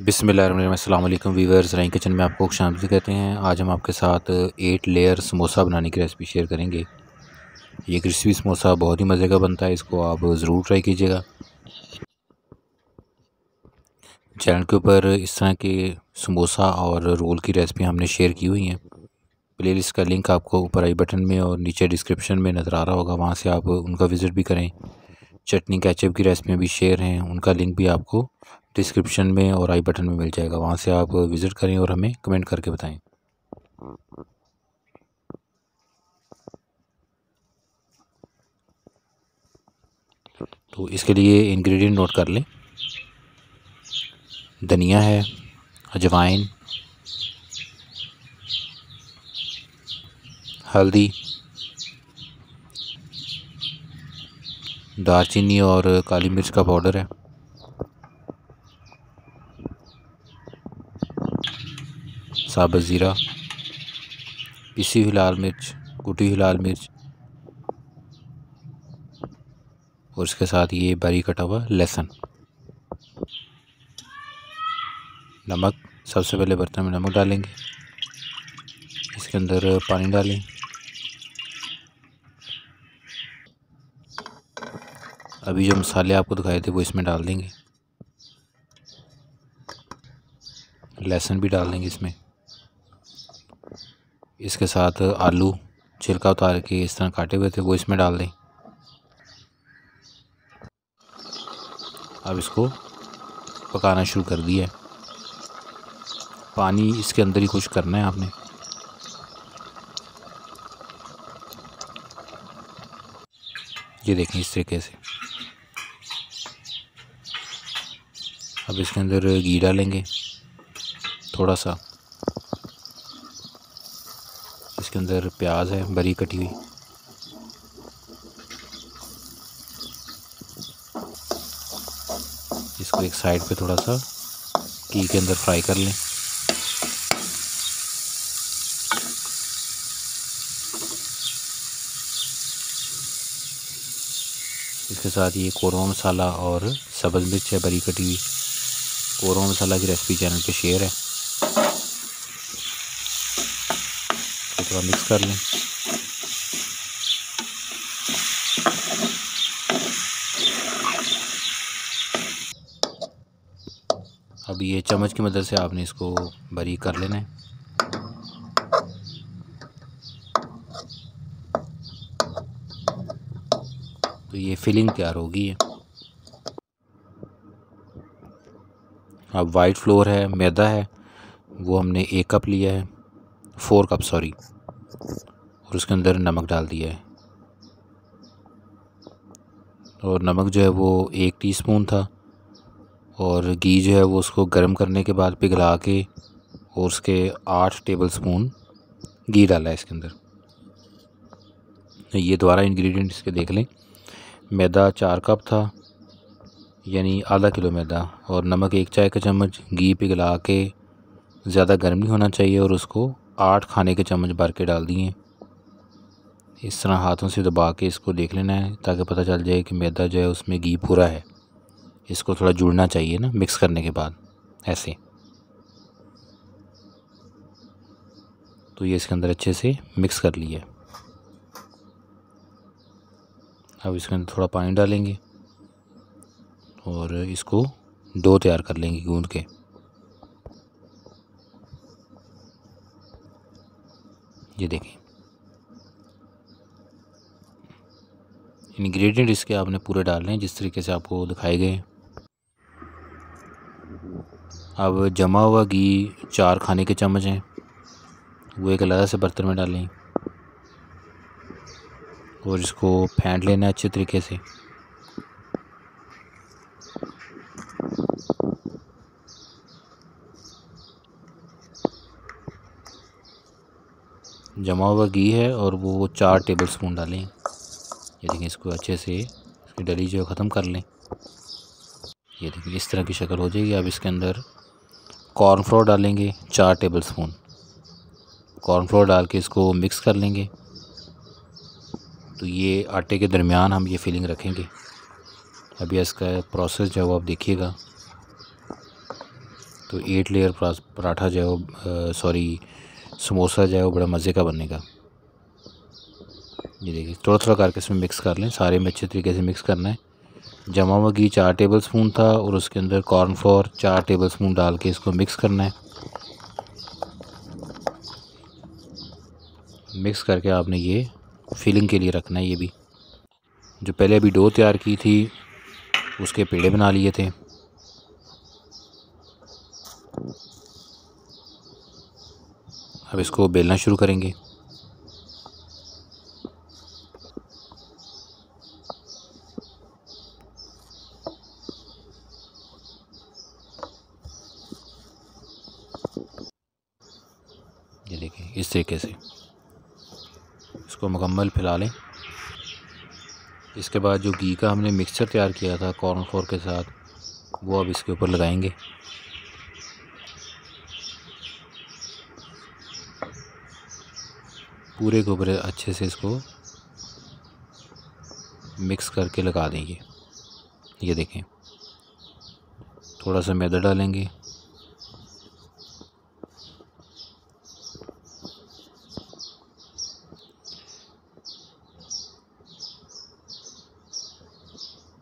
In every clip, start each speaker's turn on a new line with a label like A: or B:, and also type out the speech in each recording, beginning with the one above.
A: बिस्मिल्लाहिर्रहमानिर्रहीम। अस्सलाम वालेकुम वीवर्स, रही किचन में आपको खुशामदीद कहते हैं। आज हम आपके साथ 8 लेयर समोसा बनाने की रेसिपी शेयर करेंगे। ये क्रिस्पी समोसा बहुत ही मज़े का बनता है, इसको आप ज़रूर ट्राई कीजिएगा। चैनल के ऊपर इस तरह के समोसा और रोल की रेसिपी हमने शेयर की हुई हैं। प्लेलिस्ट का लिंक आपको ऊपर आई बटन में और नीचे डिस्क्रिप्शन में नज़र आ रहा होगा, वहाँ से आप उनका विज़िट भी करें। चटनी केचप की रेसिपी भी शेयर हैं, उनका लिंक भी आपको डिस्क्रिप्शन में और आई बटन में मिल जाएगा, वहाँ से आप विज़िट करें और हमें कमेंट करके बताएं। तो इसके लिए इंग्रेडिएंट नोट कर लें। धनिया है, अजवाइन, हल्दी, दालचीनी और काली मिर्च का पाउडर है, साबुत ज़ीरा, पिसी हुई लाल मिर्च, कुटी हुई लाल मिर्च और इसके साथ ये बारीक कटा हुआ लहसुन। नमक, सबसे पहले बर्तन में नमक डालेंगे, इसके अंदर पानी डालें। अभी जो मसाले आपको दिखाए थे वो इसमें डाल देंगे। लहसुन भी डाल देंगे इसमें। इसके साथ आलू छिलका उतार के इस तरह काटे हुए थे वो इसमें डाल दें। अब इसको पकाना शुरू कर दिया है। पानी इसके अंदर ही खुश करना है आपने। ये देखें इस तरीके से। अब इसके अंदर घी डालेंगे थोड़ा सा। इसके अंदर प्याज है बारीक कटी हुई, इसको एक साइड पे थोड़ा सा घी के अंदर फ्राई कर लें। इसके साथ ये कौरमा मसाला और सब्ज़ मिर्च है बारीक कटी हुई। कौरमा मसाला की रेसिपी चैनल पे शेयर है, तो थोड़ा मिक्स कर लें। अब ये चम्मच की मदद से आपने इसको बारीक कर लेना है। तो ये फिलिंग तैयार होगी है। अब वाइट फ्लोर है, मैदा है, वो हमने 1 कप लिया है, 4 कप सॉरी, और उसके अंदर नमक डाल दिया है। और नमक जो है वो 1 टीस्पून था, और घी जो है वो उसको गर्म करने के बाद पिघला के और उसके 8 टेबल स्पून घी डाला है इसके अंदर। ये दोबारा इंग्रेडिएंट इसके देख लें। मैदा 4 कप था, यानी आधा किलो मैदा, और नमक 1 चाय का चम्मच, घी पिघला के ज़्यादा गर्म नहीं होना चाहिए, और उसको 8 खाने के चम्मच भर के डाल दिए। इस तरह हाथों से दबा के इसको देख लेना है ताकि पता चल जाए कि मैदा जो है उसमें घी पूरा है। इसको थोड़ा जुड़ना चाहिए ना मिक्स करने के बाद, ऐसे। तो ये इसके अंदर अच्छे से मिक्स कर लिया। अब इसके अंदर थोड़ा पानी डालेंगे और इसको डो तैयार कर लेंगे गूंद के। ये देखें इंग्रेडिएंट इसके आपने पूरे डालने हैं जिस तरीके से आपको दिखाए गए। अब जमा हुआ घी 4 खाने के चम्मच हैं, वो एक अलग से बर्तन में डालें और इसको फेंट लेना है अच्छे तरीके से। जमा हुआ घी है और वो 4 टेबल स्पून डालें। ये देखिए इसको अच्छे से इसकी डली जो ख़त्म कर लें। ये देखिए इस तरह की शक्ल हो जाएगी। अब इसके अंदर कॉर्नफ्लोर डालेंगे 4 टेबल स्पून। कॉर्नफ्लोर डाल के इसको मिक्स कर लेंगे। तो ये आटे के दरमियान हम ये फिलिंग रखेंगे। अभी इसका प्रोसेस जो है वो आप देखिएगा। तो 8 लेयर पराठा जो है वो समोसा जो है वो बड़ा मज़े का बनेगा। ये देखिए थोड़ा थोड़ा करके इसमें मिक्स कर लें, सारे में अच्छे तरीके से मिक्स करना है। जमा हुआ घी 4 टेबल स्पून था और उसके अंदर कॉर्नफ्लोर 4 टेबल स्पून डाल के इसको मिक्स करना है। मिक्स करके आपने ये फिलिंग के लिए रखना है। ये भी जो पहले अभी डो तैयार की थी उसके पेड़े बना लिए थे। अब इसको बेलना शुरू करेंगे। ये देखिए इस तरीके से इसको मुकम्मल फैला लें। इसके बाद जो घी का हमने मिक्सचर तैयार किया था कॉर्नफ्लोर के साथ, वो अब इसके ऊपर लगाएंगे। पूरे के ऊपर अच्छे से इसको मिक्स करके लगा देंगे। ये देखें थोड़ा सा मैदा डालेंगे,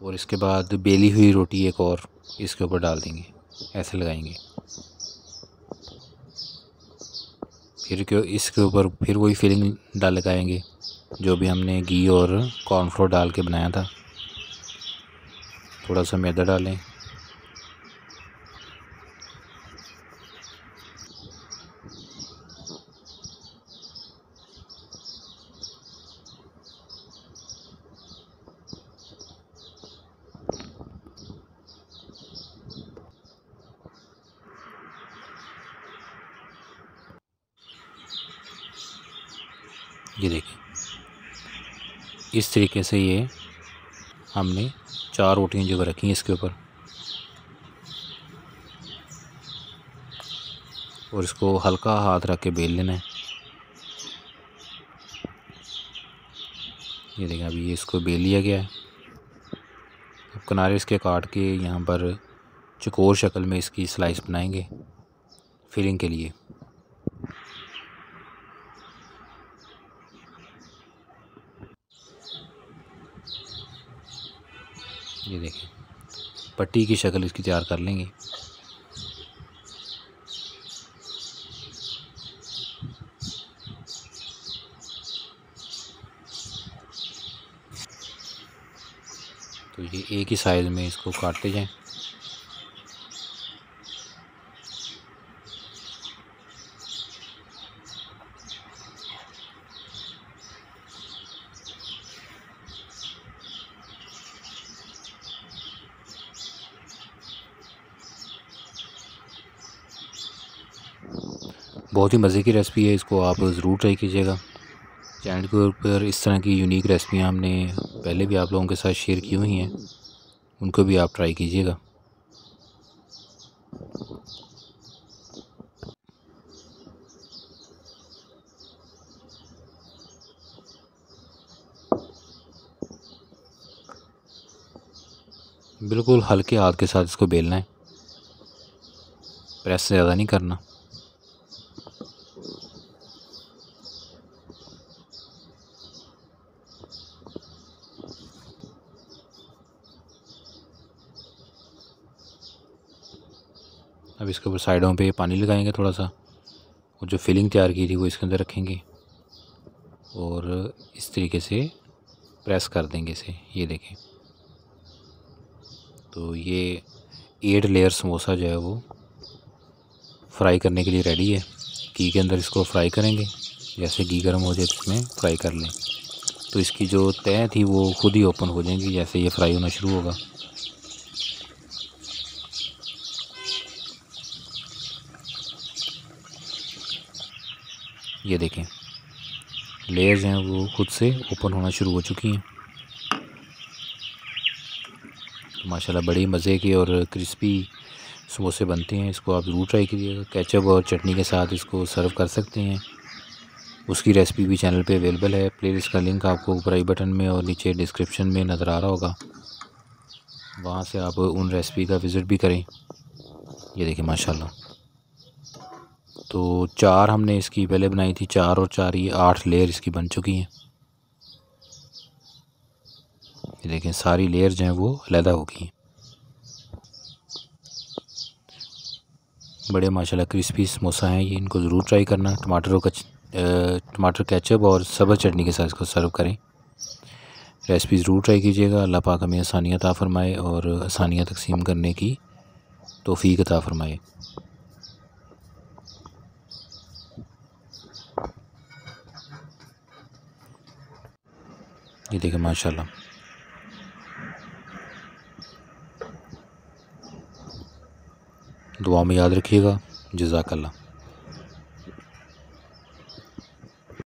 A: और इसके बाद बेली हुई रोटी एक और इसके ऊपर डाल देंगे, ऐसे लगाएंगे। फिर इसके ऊपर फिर वही फिलिंग लगाएंगे जो भी हमने घी और कॉर्नफ्लोर डाल के बनाया था। थोड़ा सा मैदा डालें, ये देखिए इस तरीके से ये हमने 4 रोटियां जो रखी हैं इसके ऊपर, और इसको हल्का हाथ रख के बेल लेना है। ये देखिए अभी ये इसको बेल लिया गया है। अब किनारे इसके काट के यहाँ पर चौकोर शक्ल में इसकी स्लाइस बनाएंगे फिलिंग के लिए। ये देखिए पट्टी की शक्ल इसकी तैयार कर लेंगे। तो ये एक ही साइज़ में इसको काटते जाएं। बहुत ही मज़े की रेसिपी है, इसको आप ज़रूर ट्राई कीजिएगा। चैनल के ऊपर इस तरह की यूनिक रेसिपियाँ हमने पहले भी आप लोगों के साथ शेयर की हुई हैं, उनको भी आप ट्राई कीजिएगा। बिल्कुल हल्के हाथ के साथ इसको बेलना है, प्रेस से ज़्यादा नहीं करना। अब इसके ऊपर साइडों पे पानी लगाएंगे थोड़ा सा, और जो फिलिंग तैयार की थी वो इसके अंदर रखेंगे और इस तरीके से प्रेस कर देंगे इसे। ये देखें तो ये 8 लेयर समोसा जो है वो फ्राई करने के लिए रेडी है। घी के अंदर इसको फ्राई करेंगे, जैसे घी गर्म हो जाए तो इसमें फ्राई कर लें, तो इसकी जो तह थी वो खुद ही ओपन हो जाएंगी जैसे ये फ्राई होना शुरू होगा। ये देखें लेयर्स हैं वो खुद से ओपन होना शुरू हो चुकी हैं। तो माशाल्लाह बड़ी मज़े के और क्रिस्पी समोसे बनते हैं। इसको आप ज़रूर ट्राई कीजिएगा। केचप और चटनी के साथ इसको सर्व कर सकते हैं। उसकी रेसिपी भी चैनल पे अवेलेबल है। प्लेलिस्ट का लिंक आपको ऊपर आई बटन में और नीचे डिस्क्रिप्शन में नज़र आ रहा होगा, वहाँ से आप उन रेसिपी का विज़िट भी करें। ये देखिए माशाल्लाह। तो 4 हमने इसकी पहले बनाई थी, 4 और 4 ये 8 लेयर इसकी बन चुकी हैं। ये देखें सारी लेयर जो हैं वो अलहदा हो गई हैं। बड़े माशाल्लाह क्रिस्पी समोसा हैं ये, इनको ज़रूर ट्राई करना। टमाटर केचप और सब्ज़ चटनी के साथ इसको सर्व करें। रेसिपी ज़रूर ट्राई कीजिएगा। अल्लाह पाक हमें आसानियाँ अता फ़रमाए और आसानियाँ तकसीम करने की तौफ़ीक अता फ़रमाए। ये देखें माशाल्लाह। दुआ में याद रखिएगा। जज़ाकल्लाह।